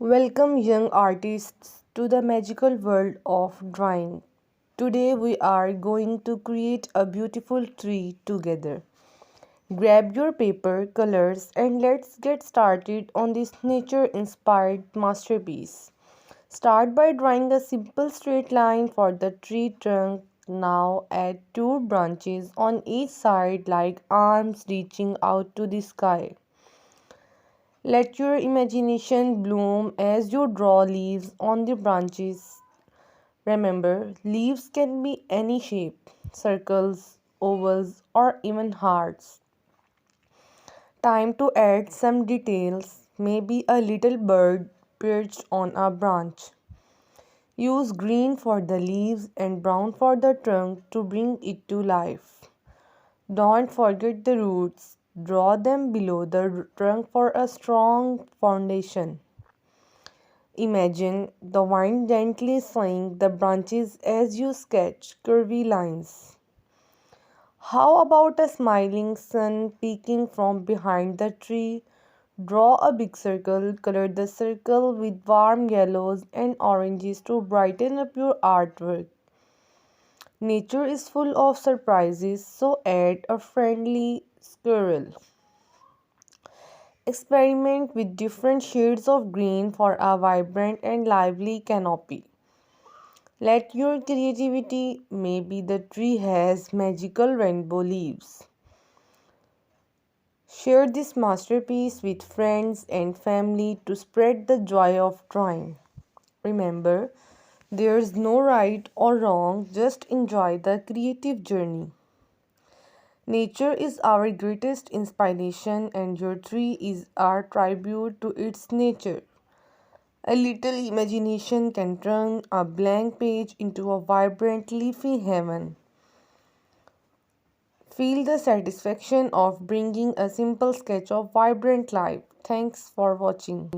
Welcome, young artists, to the magical world of drawing. Today, we are going to create a beautiful tree together. Grab your paper, colors, and let's get started on this nature inspired masterpiece. Start by drawing a simple straight line for the tree trunk. Now, add two branches on each side like arms reaching out to the sky. Let your imagination bloom as you draw leaves on the branches. Remember, leaves can be any shape circles, ovals, or even hearts. Time to add some details, maybe a little bird perched on a branch. Use green for the leaves and brown for the trunk to bring it to life. Don't forget the roots. Draw them below the trunk for a strong foundation. Imagine the wind gently swaying the branches as you sketch curvy lines. How about a smiling sun peeking from behind the tree? Draw a big circle, color the circle with warm yellows and oranges to brighten up your artwork. Nature is full of surprises, so add a friendly squirrel. Experiment with different shades of green for a vibrant and lively canopy. Let your creativity, maybe the tree has magical rainbow leaves. Share this masterpiece with friends and family to spread the joy of drawing. Remember, there's no right or wrong, just enjoy the creative journey. Nature is our greatest inspiration, and your tree is our tribute to its nature. A little imagination can turn a blank page into a vibrant leafy heaven. Feel the satisfaction of bringing a simple sketch of vibrant life. Thanks for watching.